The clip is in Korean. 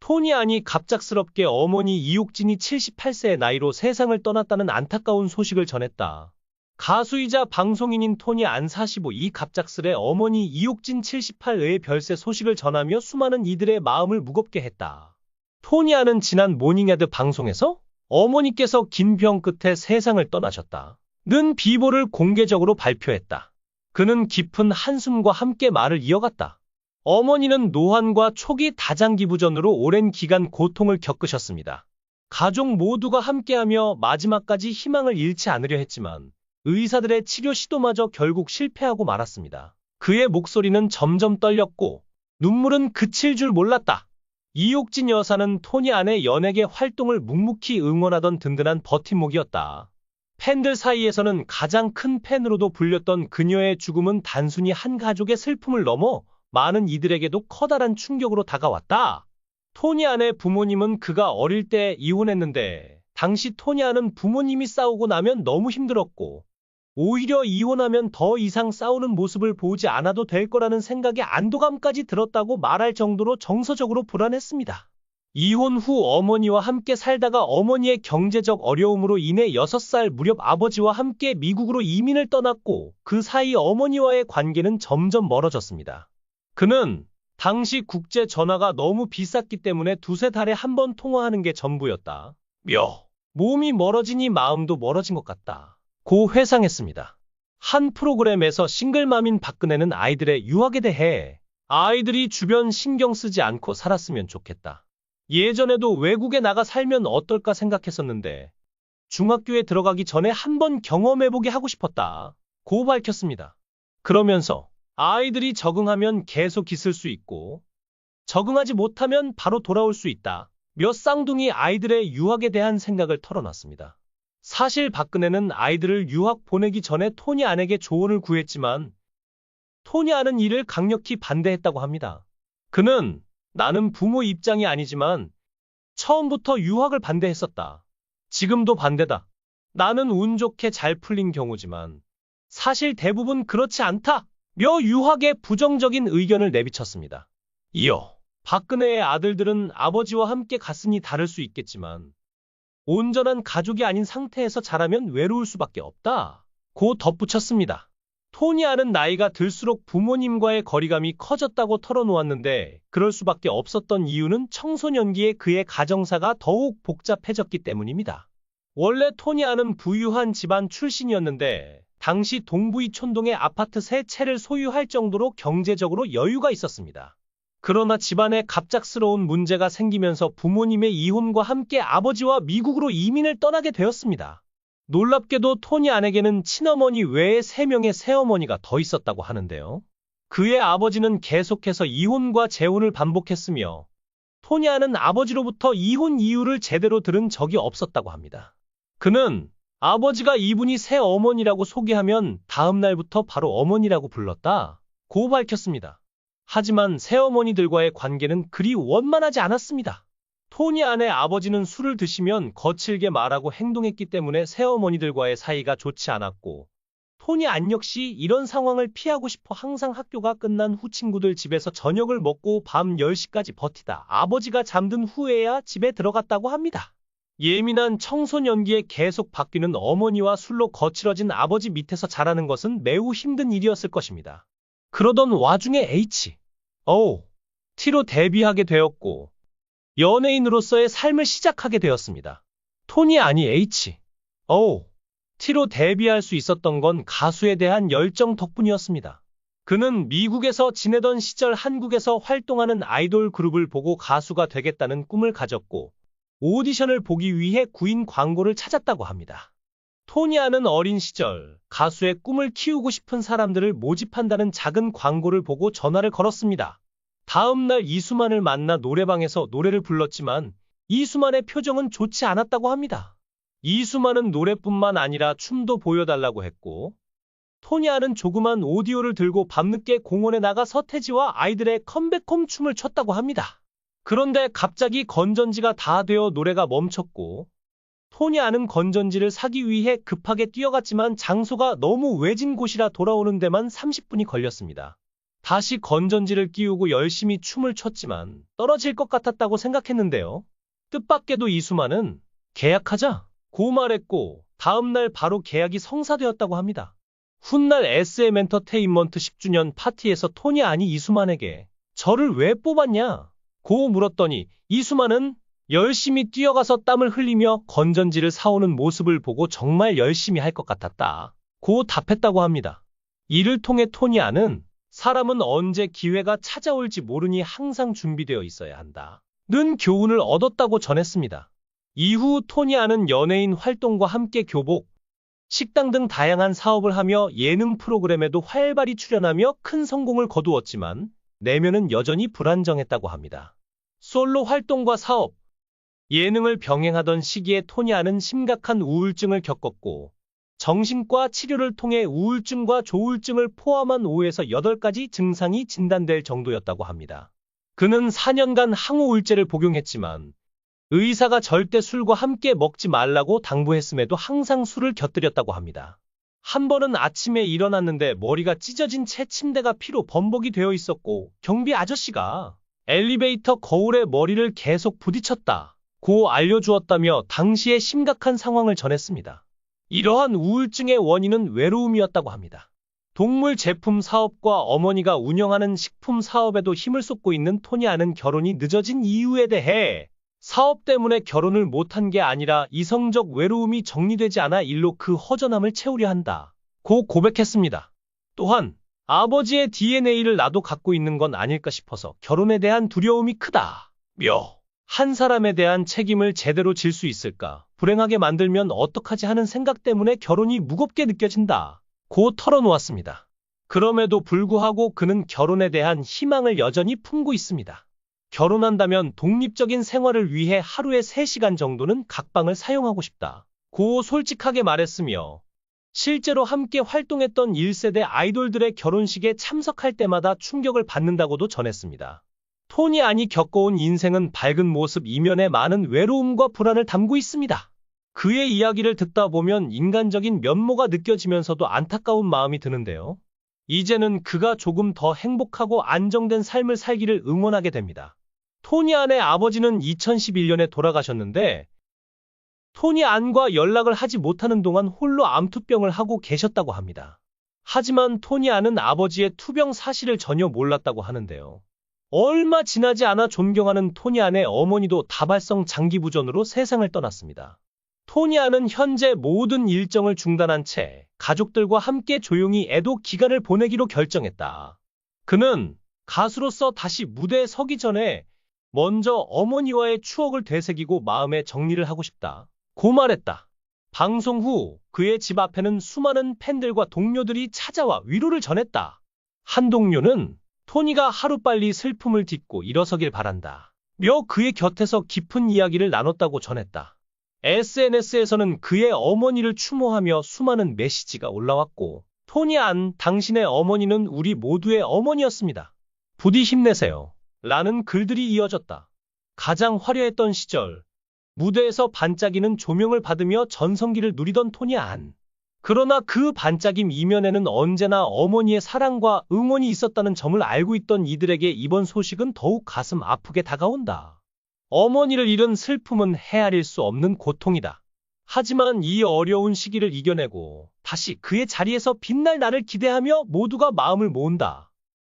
토니 안이 갑작스럽게 어머니 이옥진이 78세의 나이로 세상을 떠났다는 안타까운 소식을 전했다. 가수이자 방송인인 토니 안 45, 이 갑작스레 어머니 이옥진 78의 별세 소식을 전하며 수많은 이들의 마음을 무겁게 했다. 토니 안은 지난 모닝헤드 방송에서 어머니께서 긴 병 끝에 세상을 떠나셨다는 비보를 공개적으로 발표했다. 그는 깊은 한숨과 함께 말을 이어갔다. 어머니는 노환과 초기 다장기부전으로 오랜 기간 고통을 겪으셨습니다. 가족 모두가 함께하며 마지막까지 희망을 잃지 않으려 했지만 의사들의 치료 시도마저 결국 실패하고 말았습니다. 그의 목소리는 점점 떨렸고 눈물은 그칠 줄 몰랐다. 이옥진 여사는 토니 안의 연예계 활동을 묵묵히 응원하던 든든한 버팀목이었다. 팬들 사이에서는 가장 큰 팬으로도 불렸던 그녀의 죽음은 단순히 한 가족의 슬픔을 넘어 많은 이들에게도 커다란 충격으로 다가왔다. 토니 안의 부모님은 그가 어릴 때 이혼했는데 당시 토니 안은 부모님이 싸우고 나면 너무 힘들었고 오히려 이혼하면 더 이상 싸우는 모습을 보지 않아도 될 거라는 생각에 안도감까지 들었다고 말할 정도로 정서적으로 불안했습니다. 이혼 후 어머니와 함께 살다가 어머니의 경제적 어려움으로 인해 6살 무렵 아버지와 함께 미국으로 이민을 떠났고 그 사이 어머니와의 관계는 점점 멀어졌습니다. 그는 당시 국제 전화가 너무 비쌌기 때문에 두세 달에 한 번 통화하는 게 전부였다. 몸이 멀어지니 마음도 멀어진 것 같다. 고 회상했습니다. 한 프로그램에서 싱글맘인 박근혜는 아이들의 유학에 대해 아이들이 주변 신경 쓰지 않고 살았으면 좋겠다. 예전에도 외국에 나가 살면 어떨까 생각했었는데 중학교에 들어가기 전에 한번 경험해보게 하고 싶었다. 고 밝혔습니다. 그러면서 아이들이 적응하면 계속 있을 수 있고 적응하지 못하면 바로 돌아올 수 있다. 몇 쌍둥이 아이들의 유학에 대한 생각을 털어놨습니다. 사실 박근혜는 아이들을 유학 보내기 전에 토니 안에게 조언을 구했지만 토니 안은 이를 강력히 반대했다고 합니다. 그는 나는 부모 입장이 아니지만 처음부터 유학을 반대했었다. 지금도 반대다. 나는 운 좋게 잘 풀린 경우지만 사실 대부분 그렇지 않다. 며 유학에 부정적인 의견을 내비쳤습니다. 이어 박근혜의 아들들은 아버지와 함께 갔으니 다를 수 있겠지만 온전한 가족이 아닌 상태에서 자라면 외로울 수밖에 없다. 고 덧붙였습니다. 토니 안은 나이가 들수록 부모님과의 거리감이 커졌다고 털어놓았는데 그럴 수밖에 없었던 이유는 청소년기에 그의 가정사가 더욱 복잡해졌기 때문입니다. 원래 토니 안은 부유한 집안 출신이었는데 당시 동부이 촌동의 아파트 3채를 소유할 정도로 경제적으로 여유가 있었습니다. 그러나 집안에 갑작스러운 문제가 생기면서 부모님의 이혼과 함께 아버지와 미국으로 이민을 떠나게 되었습니다. 놀랍게도 토니 안에게는 친어머니 외에 3명의 새어머니가 더 있었다고 하는데요. 그의 아버지는 계속해서 이혼과 재혼을 반복했으며 토니 안은 아버지로부터 이혼 이유를 제대로 들은 적이 없었다고 합니다. 그는 아버지가 이분이 새어머니라고 소개하면 다음 날부터 바로 어머니라고 불렀다. 고 밝혔습니다. 하지만 새어머니들과의 관계는 그리 원만하지 않았습니다. 토니 안의 아버지는 술을 드시면 거칠게 말하고 행동했기 때문에 새어머니들과의 사이가 좋지 않았고 토니 안 역시 이런 상황을 피하고 싶어 항상 학교가 끝난 후 친구들 집에서 저녁을 먹고 밤 10시까지 버티다 아버지가 잠든 후에야 집에 들어갔다고 합니다. 예민한 청소년기에 계속 바뀌는 어머니와 술로 거칠어진 아버지 밑에서 자라는 것은 매우 힘든 일이었을 것입니다. 그러던 와중에 T로 데뷔하게 되었고 연예인으로서의 삶을 시작하게 되었습니다. 토니 안이 T로 데뷔할 수 있었던 건 가수에 대한 열정 덕분이었습니다. 그는 미국에서 지내던 시절 한국에서 활동하는 아이돌 그룹을 보고 가수가 되겠다는 꿈을 가졌고 오디션을 보기 위해 구인 광고를 찾았다고 합니다. 토니 안은 어린 시절 가수의 꿈을 키우고 싶은 사람들을 모집한다는 작은 광고를 보고 전화를 걸었습니다. 다음 날 이수만을 만나 노래방에서 노래를 불렀지만 이수만의 표정은 좋지 않았다고 합니다. 이수만은 노래뿐만 아니라 춤도 보여달라고 했고 토니 안은 조그만 오디오를 들고 밤늦게 공원에 나가 서태지와 아이들의 컴백홈 춤을 췄다고 합니다. 그런데 갑자기 건전지가 다 되어 노래가 멈췄고 토니 안은 건전지를 사기 위해 급하게 뛰어갔지만 장소가 너무 외진 곳이라 돌아오는 데만 30분이 걸렸습니다. 다시 건전지를 끼우고 열심히 춤을 췄지만 떨어질 것 같았다고 생각했는데요. 뜻밖에도 이수만은 계약하자 고 말했고 다음날 바로 계약이 성사되었다고 합니다. 훗날 SM엔터테인먼트 10주년 파티에서 토니 안이 이수만에게 저를 왜 뽑았냐? 고 물었더니 이수만은 열심히 뛰어가서 땀을 흘리며 건전지를 사오는 모습을 보고 정말 열심히 할 것 같았다. 고 답했다고 합니다. 이를 통해 토니 안은 사람은 언제 기회가 찾아올지 모르니 항상 준비되어 있어야 한다. 는 교훈을 얻었다고 전했습니다. 이후 토니 안은 연예인 활동과 함께 교복, 식당 등 다양한 사업을 하며 예능 프로그램에도 활발히 출연하며 큰 성공을 거두었지만 내면은 여전히 불안정했다고 합니다. 솔로 활동과 사업, 예능을 병행하던 시기에 토니 안은 심각한 우울증을 겪었고 정신과 치료를 통해 우울증과 조울증을 포함한 5에서 8가지 증상이 진단될 정도였다고 합니다. 그는 4년간 항우울제를 복용했지만 의사가 절대 술과 함께 먹지 말라고 당부했음에도 항상 술을 곁들였다고 합니다. 한 번은 아침에 일어났는데 머리가 찢어진 채 침대가 피로 범벅이 되어 있었고 경비 아저씨가 엘리베이터 거울에 머리를 계속 부딪혔다 고 알려주었다며 당시의 심각한 상황을 전했습니다. 이러한 우울증의 원인은 외로움이었다고 합니다. 동물 제품 사업과 어머니가 운영하는 식품 사업에도 힘을 쏟고 있는 토니 안은 결혼이 늦어진 이유에 대해 사업 때문에 결혼을 못한 게 아니라 이성적 외로움이 정리되지 않아 일로 그 허전함을 채우려 한다 고 고백했습니다. 또한 아버지의 DNA를 나도 갖고 있는 건 아닐까 싶어서 결혼에 대한 두려움이 크다 며 한 사람에 대한 책임을 제대로 질 수 있을까? 불행하게 만들면 어떡하지 하는 생각 때문에 결혼이 무겁게 느껴진다 고 털어놓았습니다. 그럼에도 불구하고 그는 결혼에 대한 희망을 여전히 품고 있습니다. 결혼한다면 독립적인 생활을 위해 하루에 3시간 정도는 각방을 사용하고 싶다 고 솔직하게 말했으며 실제로 함께 활동했던 1세대 아이돌들의 결혼식에 참석할 때마다 충격을 받는다고도 전했습니다. 토니 안이 겪어온 인생은 밝은 모습 이면에 많은 외로움과 불안을 담고 있습니다. 그의 이야기를 듣다 보면 인간적인 면모가 느껴지면서도 안타까운 마음이 드는데요. 이제는 그가 조금 더 행복하고 안정된 삶을 살기를 응원하게 됩니다. 토니 안의 아버지는 2011년에 돌아가셨는데 토니 안과 연락을 하지 못하는 동안 홀로 암투병을 하고 계셨다고 합니다. 하지만 토니 안은 아버지의 투병 사실을 전혀 몰랐다고 하는데요. 얼마 지나지 않아 존경하는 토니 안의 어머니도 다발성 장기부전으로 세상을 떠났습니다. 토니 안은 현재 모든 일정을 중단한 채 가족들과 함께 조용히 애도 기간을 보내기로 결정했다. 그는 가수로서 다시 무대에 서기 전에 먼저 어머니와의 추억을 되새기고 마음의 정리를 하고 싶다 고 말했다. 방송 후 그의 집 앞에는 수많은 팬들과 동료들이 찾아와 위로를 전했다. 한 동료는 토니가 하루빨리 슬픔을 딛고 일어서길 바란다 며 그의 곁에서 깊은 이야기를 나눴다고 전했다. SNS에서는 그의 어머니를 추모하며 수많은 메시지가 올라왔고 토니 안, 당신의 어머니는 우리 모두의 어머니였습니다. 부디 힘내세요. 라는 글들이 이어졌다. 가장 화려했던 시절, 무대에서 반짝이는 조명을 받으며 전성기를 누리던 토니 안. 그러나 그 반짝임 이면에는 언제나 어머니의 사랑과 응원이 있었다는 점을 알고 있던 이들에게 이번 소식은 더욱 가슴 아프게 다가온다. 어머니를 잃은 슬픔은 헤아릴 수 없는 고통이다. 하지만 이 어려운 시기를 이겨내고 다시 그의 자리에서 빛날 날을 기대하며 모두가 마음을 모은다.